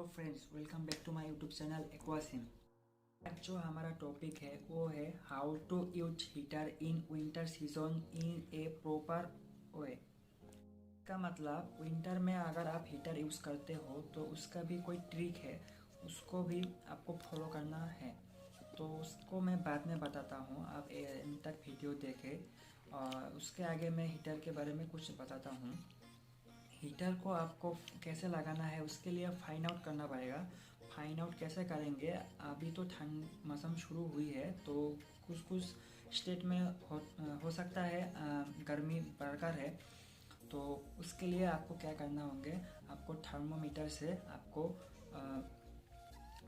Hello friends, welcome back to my YouTube channel Aquasim. आज जो हमारा टॉपिक है वो है how to use heater in winter season in a proper way. का मतलब विंटर में अगर आप हीटर यूज़ करते हो तो उसका भी कोई ट्रिक है, उसको भी आपको फॉलो करना है। तो उसको मैं बाद में बताता हूँ, आप इन तक वीडियो देखें। और उसके आगे मैं हीटर के बारे में कुछ बताता हूँ। हीटर को आपको कैसे लगाना है उसके लिए फाइंड आउट करना पड़ेगा। फाइंड आउट कैसे करेंगे, अभी तो ठंड मौसम शुरू हुई है तो कुछ कुछ स्टेट में हो सकता है गर्मी बरकरार है। तो उसके लिए आपको क्या करना होंगे, आपको थर्मोमीटर से आपको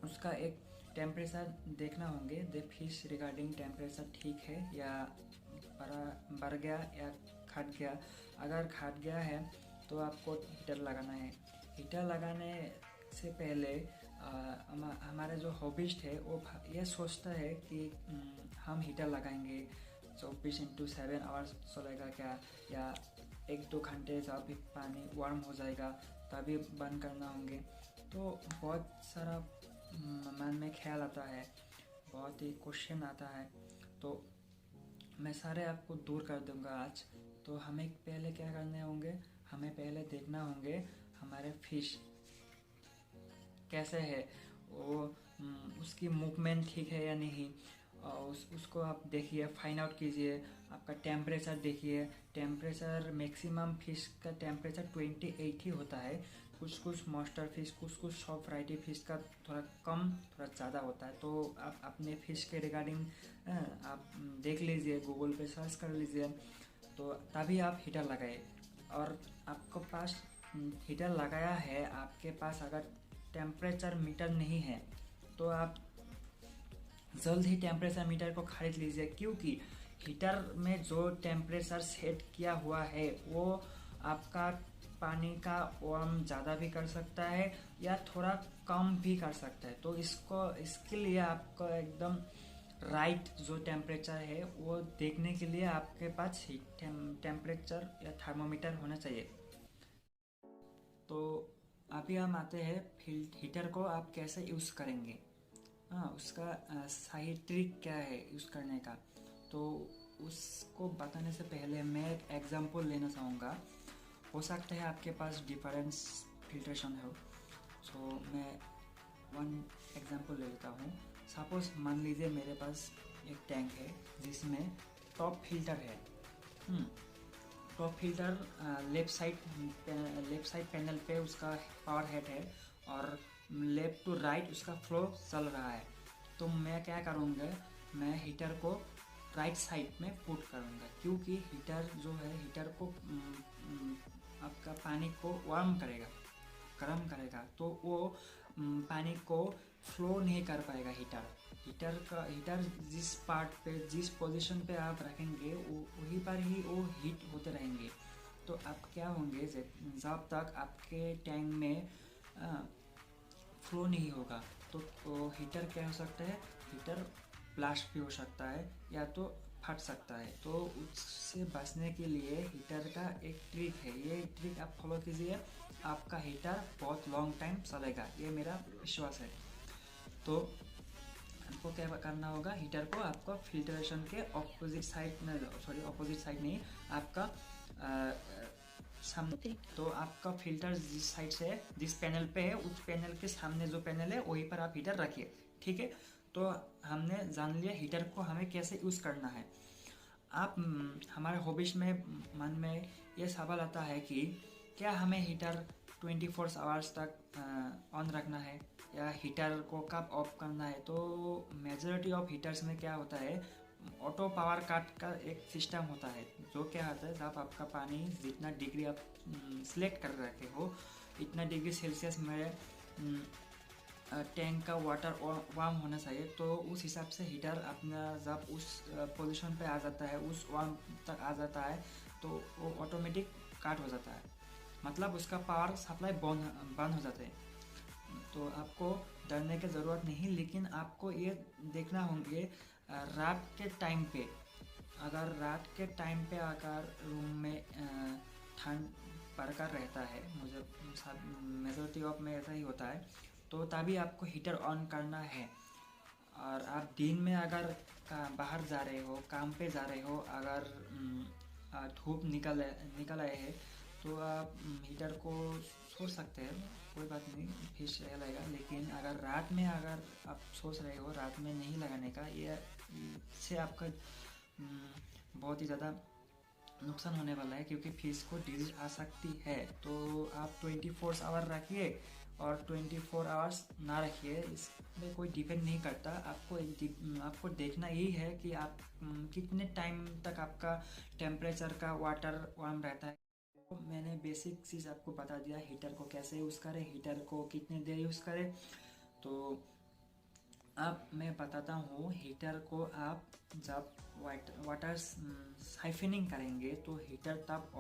उसका एक टेम्परेचर देखना होंगे। दे फिश रिगार्डिंग टेम्परेचर ठीक है या बढ़ गया या घट गया। अगर घट गया है तो आपको हीटर लगाना है। हीटर लगाने से पहले हमारे जो हॉबिस्ट है वो ये सोचता है कि हम हीटर लगाएंगे 24/7 आवर्स चलेगा क्या, या 1-2 घंटे जब पानी वार्म हो जाएगा तभी बंद करना होंगे। तो बहुत सारा मन में ख्याल आता है, बहुत ही क्वेश्चन आता है। तो मैं सारे आपको दूर कर दूंगा आज। तो हमें पहले क्या करने होंगे, हमें पहले देखना होंगे हमारे फिश कैसे है, वो उसकी मूवमेंट ठीक है या नहीं। और उसको आप देखिए, फाइंड आउट कीजिए। आपका टेम्परेचर देखिए, टेम्परेचर मैक्सिमम फिश का टेम्परेचर 28 ही होता है। कुछ कुछ मॉन्स्टर फिश, कुछ कुछ सॉफ्ट वैरायटी फिश का थोड़ा कम थोड़ा ज़्यादा होता है। तो आप अपने फिश के रिगार्डिंग आप देख लीजिए, गूगल पे सर्च कर लीजिए, तो तभी आप हीटर लगाए। और आपको पास हीटर लगाया है, आपके पास अगर टेम्परेचर मीटर नहीं है तो आप जल्द ही टेम्परेचर मीटर को खरीद लीजिए, क्योंकि हीटर में जो टेम्परेचर सेट किया हुआ है वो आपका पानी का वार्म ज़्यादा भी कर सकता है या थोड़ा कम भी कर सकता है। तो इसके लिए आपको एकदम राइट जो टेम्परेचर है वो देखने के लिए आपके पास टेम्परेचर या थर्मोमीटर होना चाहिए। तो अभी हम आते हैं हीटर को आप कैसे यूज़ करेंगे। हाँ, उसका सही ट्रिक क्या है यूज़ करने का। तो उसको बताने से पहले मैं एक एग्जांपल लेना चाहूँगा। हो सकता है आपके पास डिफरेंस फिल्ट्रेशन हो, सो मैं वन एग्जांपल ले लेता हूँ। सपोज मान लीजिए मेरे पास एक टैंक है जिसमें टॉप फिल्टर है। Top filter left side panel पे उसका पावर हेड है और लेफ्ट टू राइट उसका फ्लो चल रहा है। तो मैं क्या करूँगा, मैं हीटर को राइट साइड में पुट करूँगा, क्योंकि हीटर जो है हीटर को आपका पानी को वार्म करेगा, गर्म करेगा। तो वो पानी को फ्लो नहीं कर पाएगा। हीटर जिस पार्ट पे जिस पोजीशन पे आप रखेंगे वहीं पर ही वो हीट होते रहेंगे। तो आप क्या होंगे, जब तक आपके टैंक में फ्लो नहीं होगा तो हीटर क्या हो सकता है, हीटर ब्लास्ट भी हो सकता है या तो फट सकता है। तो उससे बचने के लिए हीटर का एक ट्रिक है, ये ट्रिक आप फॉलो कीजिए, आपका हीटर बहुत लॉन्ग टाइम चलेगा, ये मेरा विश्वास है। तो आपको क्या करना होगा, हीटर को आपको फिल्ट्रेशन के ऑपोजिट साइड में, सॉरी ऑपोजिट साइड नहीं, आपका सामने। तो आपका फिल्टर जिस साइड से है, जिस पैनल पे है, उस पैनल के सामने जो पैनल है वहीं पर आप हीटर रखिए, ठीक है। तो हमने जान लिया हीटर को हमें कैसे यूज़ करना है। आप हमारे हॉबीज में मन में ये सवाल आता है कि क्या हमें हीटर 24 आवर्स तक ऑन रखना है या हीटर को कब ऑफ करना है। तो मेजॉरिटी ऑफ हीटर्स में क्या होता है, ऑटो पावर कट का एक सिस्टम होता है, जो क्या होता है, जब आपका पानी जितना डिग्री आप सिलेक्ट कर रखे हो इतना डिग्री सेल्सियस में टैंक का वाटर वार्म होना चाहिए, तो उस हिसाब से हीटर अपना जब उस पोजीशन पे आ जाता है, उस वार्म तक आ जाता है, तो वो ऑटोमेटिक कट हो जाता है, मतलब उसका पावर सप्लाई बंद हो जाता है। तो आपको डरने की ज़रूरत नहीं, लेकिन आपको ये देखना होंगे रात के टाइम पे, अगर रात के टाइम पे अगर रूम में ठंड बरकरार रहता है, मुझे मेजॉरिटी ऑफ में ऐसा ही होता है, तो तो तभी आपको हीटर ऑन करना है। और आप दिन में अगर बाहर जा रहे हो, काम पे जा रहे हो, अगर धूप निकल आए हैं तो आप हीटर को छोड़ सकते हैं, कोई बात नहीं, फिर लगेगा। लेकिन अगर रात में अगर आप सोच रहे हो रात में नहीं लगाने का, ये इससे आपका बहुत ही ज़्यादा नुकसान होने वाला है, क्योंकि फिश को डिजीज आ सकती है। तो आप 24 आवर रखिए और 24 आवर्स ना रखिए, इसमें कोई डिपेंड नहीं करता। आपको देखना यही है कि आप कितने टाइम तक आपका टेम्परेचर का वाटर वार्म रहता है। तो मैंने बेसिक चीज़ आपको बता दिया, हीटर को कैसे यूज़ करें, हीटर को कितने देर यूज़ करें। तो अब मैं बताता हूँ, हीटर को आप जब वाटर साइफनिंग करेंगे तो हीटर तब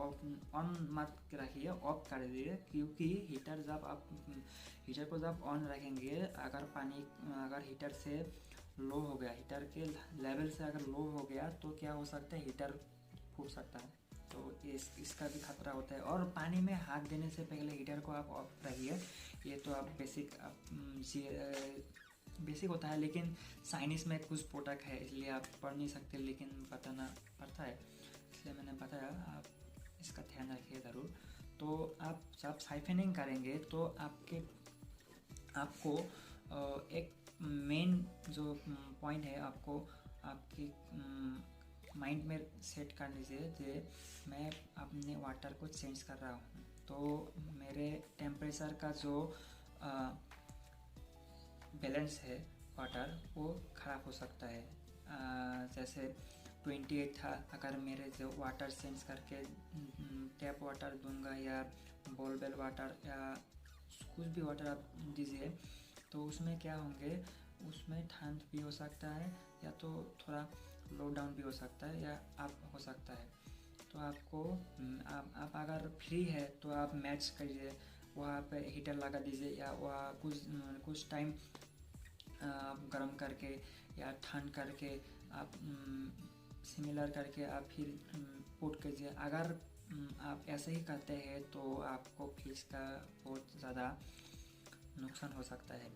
ऑन मत रखिए, ऑफ कर दीजिए। क्योंकि हीटर को जब ऑन रखेंगे, अगर हीटर से लो हो गया, हीटर के लेवल से अगर लो हो गया तो क्या हो सकता है, हीटर फूट सकता है। तो इसका भी खतरा होता है। और पानी में हाथ देने से पहले हीटर को आप ऑफ रखिए। ये तो आप बेसिक होता है, लेकिन साइंस में कुछ प्रोडक्ट है इसलिए आप पढ़ नहीं सकते, लेकिन बताना पड़ता है, इसलिए मैंने बताया। आप इसका ध्यान रखिए ज़रूर। तो आप जब साइफनिंग करेंगे तो आपको एक मेन जो पॉइंट है, आपको आपकी माइंड में सेट कर लीजिए कि मैं अपने वाटर को चेंज कर रहा हूँ, तो मेरे टेम्परेचर का जो बैलेंस है वाटर, वो ख़राब हो सकता है। जैसे 28 था, अगर मेरे जो वाटर चेंज करके टैप वाटर दूंगा या बोलवेल वाटर या कुछ भी वाटर आप दीजिए, तो उसमें क्या होंगे, उसमें ठंड भी हो सकता है या तो थोड़ा लो डाउन भी हो सकता है या अप हो सकता है। तो आपको आप अगर फ्री है तो आप मैच करिए, वहाँ पे हीटर लगा दीजिए या वहाँ कुछ टाइम गर्म करके या ठंड करके आप सिमिलर करके आप फिर पुट कीजिए। अगर आप ऐसे ही करते हैं तो आपको फिश का बहुत ज़्यादा नुकसान हो सकता है।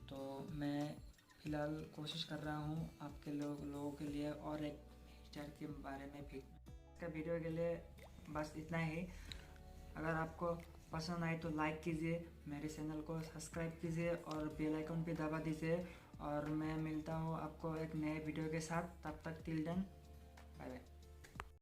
तो मैं फ़िलहाल कोशिश कर रहा हूँ आपके लोगों के लिए और एक हीटर के बारे में भी। इसका वीडियो के लिए बस इतना ही। अगर आपको पसंद आए तो लाइक कीजिए, मेरे चैनल को सब्सक्राइब कीजिए और बेल आइकन पे दबा दीजिए। और मैं मिलता हूँ आपको एक नए वीडियो के साथ, तब तक टिल देन बाय बाय।